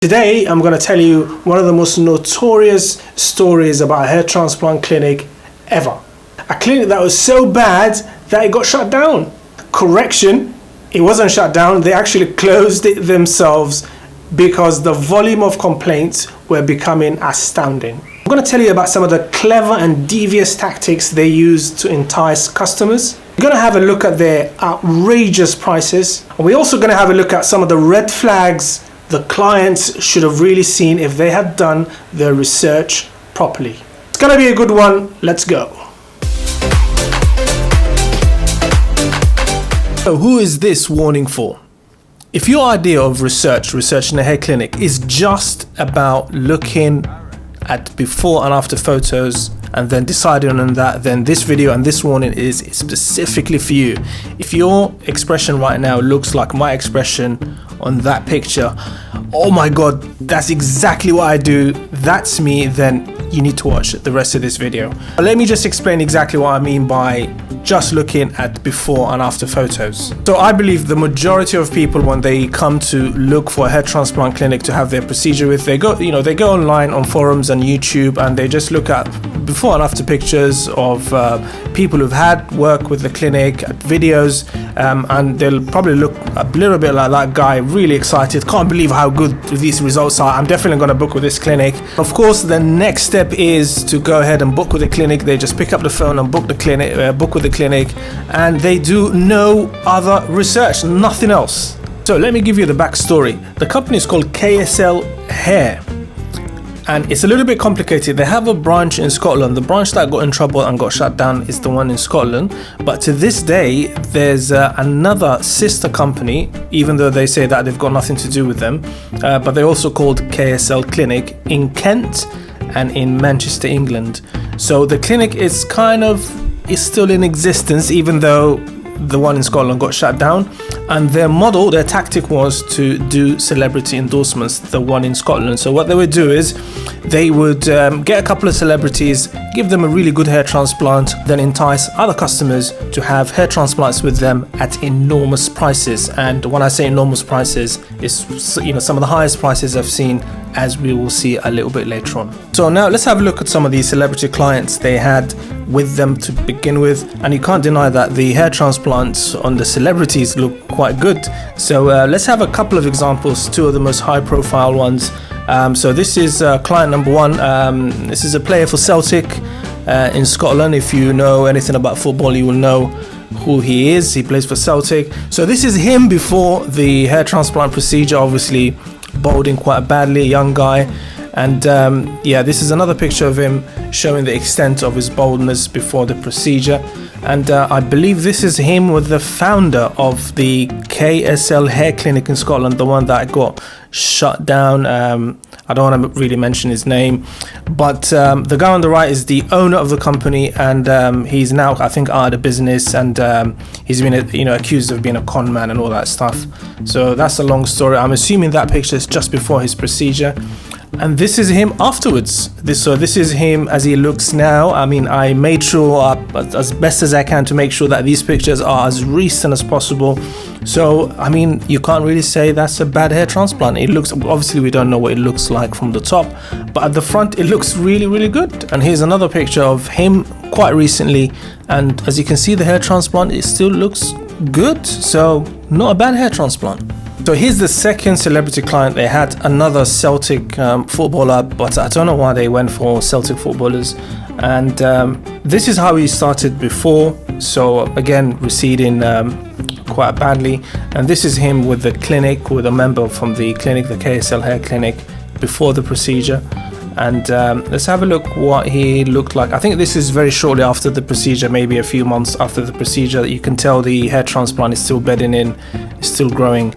Today, I'm going to tell you one of the most notorious stories about a hair transplant clinic ever. A clinic that was so bad that it got shut down. Correction, it wasn't shut down. They actually closed it themselves because the volume of complaints were becoming astounding. I'm going to tell you about some of the clever and devious tactics they used to entice customers. We're going to have a look at their outrageous prices. And we're also going to have a look at some of the red flags the clients should have really seen if they had done their research properly. It's gonna be a good one. Let's go. So who is this warning for? If your idea of researching a hair clinic is just about looking at before and after photos and then deciding on that, then this video and this warning is specifically for you. If your expression right now looks like my expression on that picture, oh my god, that's exactly what I do, that's me, then you need to watch the rest of this video. Let me just explain exactly what I mean by just looking at before and after photos. So I believe the majority of people, when they come to look for a hair transplant clinic to have their procedure with, they go online on forums and YouTube and they just look at before and after pictures of people who've had work with the clinic, videos, and they'll probably look a little bit like that guy, really excited, can't believe how good these results are, I'm definitely going to book with this clinic. Of course, the next step is to go ahead and book with the clinic. They just pick up the phone and book with the clinic, and they do no other research, nothing else. So let me give you the backstory. The company is called KSL Hair, and it's a little bit complicated. They have a branch in Scotland. The branch that got in trouble and got shut down is the one in Scotland, but to this day there's another sister company, even though they say that they've got nothing to do with them, but they're also called KSL Clinic in Kent and in Manchester, England. So the clinic is still in existence, even though the one in Scotland got shut down, and their tactic was to do celebrity endorsements, the one in Scotland. So what they would do is they would get a couple of celebrities, give them a really good hair transplant, then entice other customers to have hair transplants with them at enormous prices. And when I say enormous prices, it's some of the highest prices I've seen, as we will see a little bit later on. So now let's have a look at some of these celebrity clients they had with them to begin with, and you can't deny that the hair transplants on the celebrities look quite good. So let's have a couple of examples, two of the most high profile ones. So this is client number one. This is a player for Celtic in Scotland. If you know anything about football, you will know who he is. He plays for Celtic. So this is him before the hair transplant procedure, obviously balding quite badly, young guy. And this is another picture of him showing the extent of his baldness before the procedure. And I believe this is him with the founder of the KSL Hair Clinic in Scotland, the one that got shut down. I don't want to really mention his name, but the guy on the right is the owner of the company, and he's now, I think, out of business, and he's been accused of being a con man and all that stuff. So that's a long story. I'm assuming that picture is just before his procedure. And this is him afterwards. This is him as he looks now. I mean, I made sure as best as I can to make sure that these pictures are as recent as possible. So, I mean, you can't really say that's a bad hair transplant. It looks, obviously we don't know what it looks like from the top, but at the front it looks really, really good. And here's another picture of him quite recently. And as you can see, the hair transplant, it still looks good. So, not a bad hair transplant. So here's the second celebrity client. They had another Celtic footballer, but I don't know why they went for Celtic footballers. And this is how he started before. So again, receding quite badly. And this is him with the clinic, with a member from the clinic, the KSL Hair Clinic, before the procedure. And let's have a look what he looked like. I think this is very shortly after the procedure, maybe a few months after the procedure. You can tell the hair transplant is still bedding in, is still growing.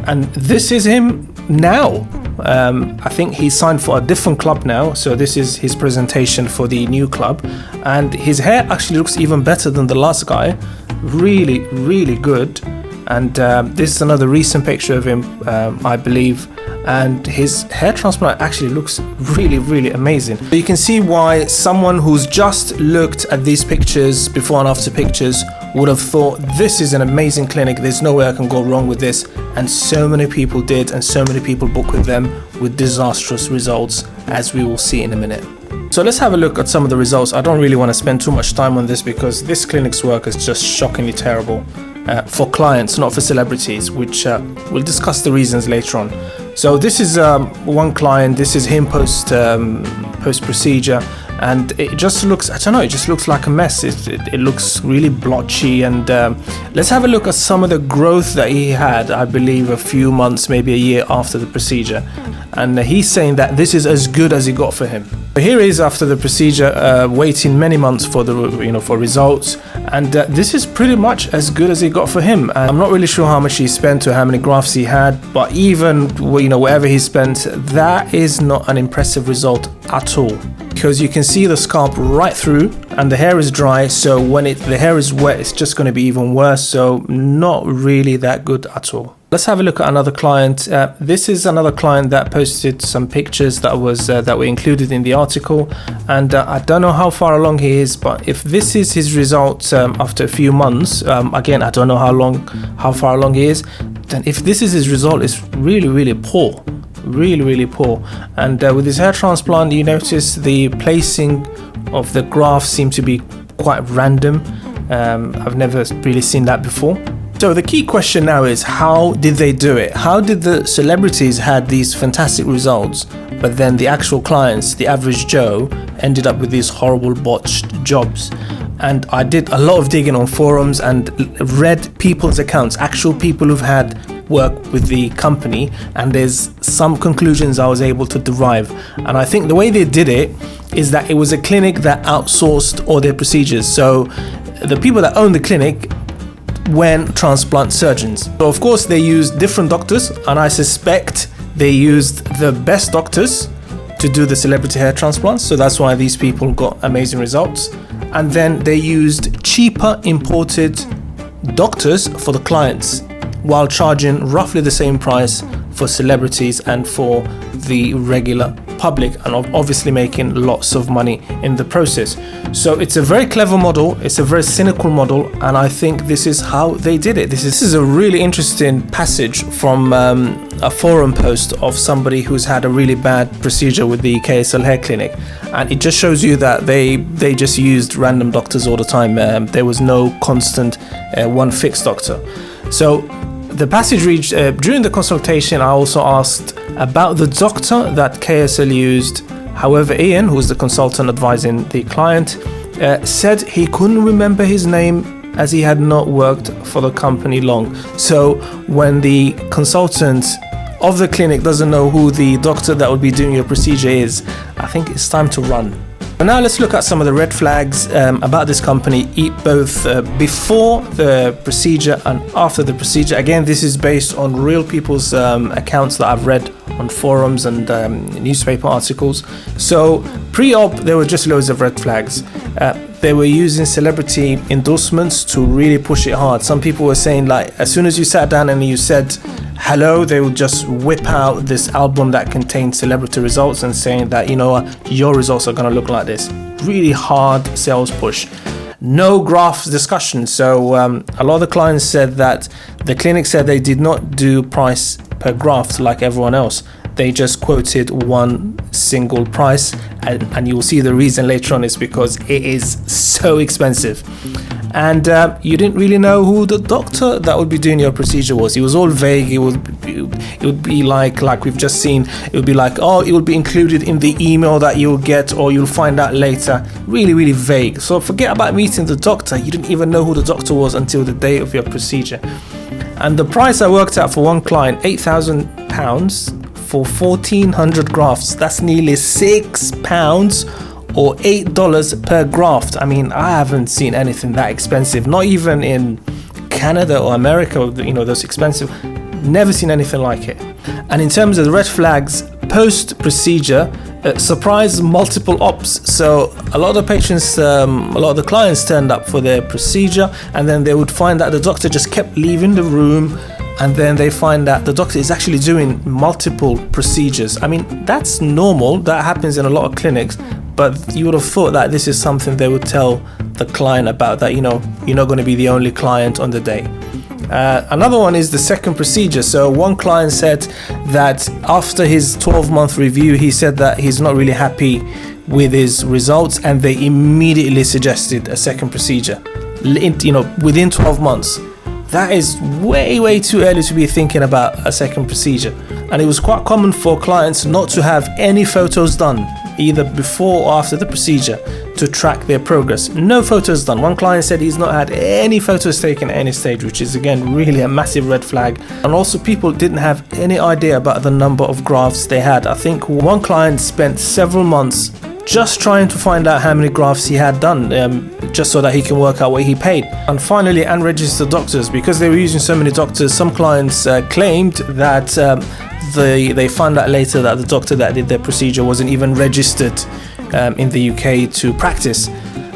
And this is him now. I think he's signed for a different club now. So this is his presentation for the new club. And his hair actually looks even better than the last guy. Really, really good. And this is another recent picture of him, I believe. And his hair transplant actually looks really, really amazing. So you can see why someone who's just looked at these pictures, before and after pictures, would have thought this is an amazing clinic, there's no way I can go wrong with this, and so many people did, and so many people booked with them with disastrous results, as we will see in a minute. So let's have a look at some of the results. I don't really want to spend too much time on this because this clinic's work is just shockingly terrible for clients, not for celebrities, which we'll discuss the reasons later on. So this is one client. This is him post procedure, and it just looks, I don't know, it just looks like a mess. It looks really blotchy, and let's have a look at some of the growth that he had, I believe a few months, maybe a year after the procedure. And he's saying that this is as good as it got for him. So here he is after the procedure, waiting many months for for results, and this is pretty much as good as it got for him. And I'm not really sure how much he spent or how many grafts he had, but even whatever he spent, that is not an impressive result at all, because you can see the scalp right through, and the hair is dry. So when the hair is wet, it's just going to be even worse. So not really that good at all. Let's have a look at another client. This is another client that posted some pictures that were included in the article, and I don't know how far along he is, but if this is his results after a few months, again I don't know how far along he is, then if this is his result, it's really poor, really poor. And with his hair transplant, you notice the placing of the grafts seem to be quite random. I've never really seen that before. So the key question now is, how did they do it? How did the celebrities had these fantastic results, but then the actual clients, the average Joe, ended up with these horrible botched jobs? And I did a lot of digging on forums and read people's accounts, actual people who've had work with the company, and there's some conclusions I was able to derive. And I think the way they did it is that it was a clinic that outsourced all their procedures. So the people that own the clinic when transplant surgeons. So of course they used different doctors, and I suspect they used the best doctors to do the celebrity hair transplants. So that's why these people got amazing results. And then they used cheaper imported doctors for the clients, while charging roughly the same price for celebrities and for the regular public, and obviously making lots of money in the process. So it's a very clever model, it's a very cynical model, and I think this is how they did it. This is a really interesting passage from a forum post of somebody who's had a really bad procedure with the KSL hair clinic, and it just shows you that they just used random doctors all the time. There was no constant one fixed doctor. So the passage reads, during the consultation I also asked about the doctor that KSL used. However, Ian, who was the consultant advising the client, said he couldn't remember his name as he had not worked for the company long. So when the consultant of the clinic doesn't know who the doctor that would be doing your procedure is, I think it's time to run. And now let's look at some of the red flags about this company, both before the procedure and after the procedure. Again, this is based on real people's accounts that I've read on forums and newspaper articles. So pre-op, there were just loads of red flags. They were using celebrity endorsements to really push it hard. Some people were saying, like, as soon as you sat down and you said hello, they would just whip out this album that contained celebrity results and saying that, you know what, your results are going to look like this. Really hard sales push. No graph discussion. So a lot of the clients said that the clinic said they did not do price per graft like everyone else. They just quoted one single price, and you'll see the reason later on is because it is so expensive. And you didn't really know who the doctor that would be doing your procedure was. He was all vague. It would be like we've just seen, it would be like, oh, it will be included in the email that you'll get, or you'll find out later. Really vague. So forget about meeting the doctor. You didn't even know who the doctor was until the day of your procedure. And the price I worked out for one client, £8,000 for 1,400 grafts. That's nearly £6 or $8 per graft. I mean, I haven't seen anything that expensive, not even in Canada or America, you know, those expensive. Never seen anything like it. And in terms of the red flags, post-procedure, surprise multiple ops. So a lot of the patients, a lot of the clients turned up for their procedure, and then they would find that the doctor just kept leaving the room, and then they find that the doctor is actually doing multiple procedures. I mean, that's normal. That happens in a lot of clinics, but you would have thought that this is something they would tell the client about, that, you know, you're not going to be the only client on the day. Another one is the second procedure. So one client said that after his 12-month review, he said that he's not really happy with his results, and they immediately suggested a second procedure, within 12 months. That is way too early to be thinking about a second procedure. And it was quite common for clients not to have any photos done, either before or after the procedure, to track their progress. No photos done. One client said he's not had any photos taken at any stage, which is again really a massive red flag. And also people didn't have any idea about the number of grafts they had. I think one client spent several months just trying to find out how many grafts he had done, just so that he can work out what he paid. And finally, unregistered doctors, because they were using so many doctors, some clients claimed that they found out later that the doctor that did their procedure wasn't even registered in the UK to practice,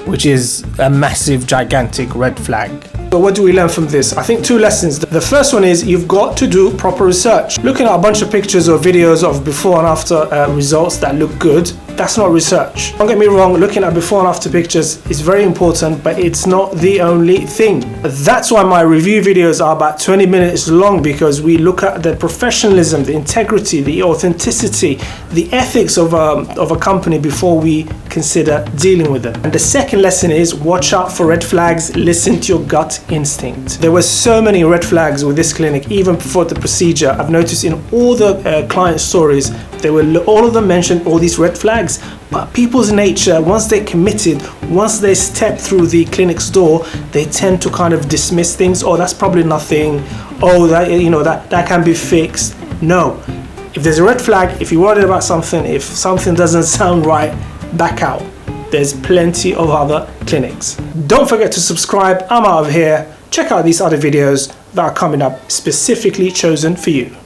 which is a massive, gigantic red flag. So what do we learn from this? I think 2 lessons. The first one is you've got to do proper research. Looking at a bunch of pictures or videos of before and after results that look good, that's not research. Don't get me wrong, looking at before and after pictures is very important, but it's not the only thing. That's why my review videos are about 20 minutes long, because we look at the professionalism, the integrity, the authenticity, the ethics of a company before we consider dealing with them. And the second lesson is watch out for red flags, listen to your gut instinct. There were so many red flags with this clinic even before the procedure. I've noticed in all the client stories, all of them mentioned all these red flags. But people's nature, once they're committed, once they step through the clinic's door, they tend to kind of dismiss things. Oh, that's probably nothing. Oh, that can be fixed. No. If there's a red flag, if you're worried about something, if something doesn't sound right, back out. There's plenty of other clinics. Don't forget to subscribe. I'm out of here. Check out these other videos that are coming up specifically chosen for you.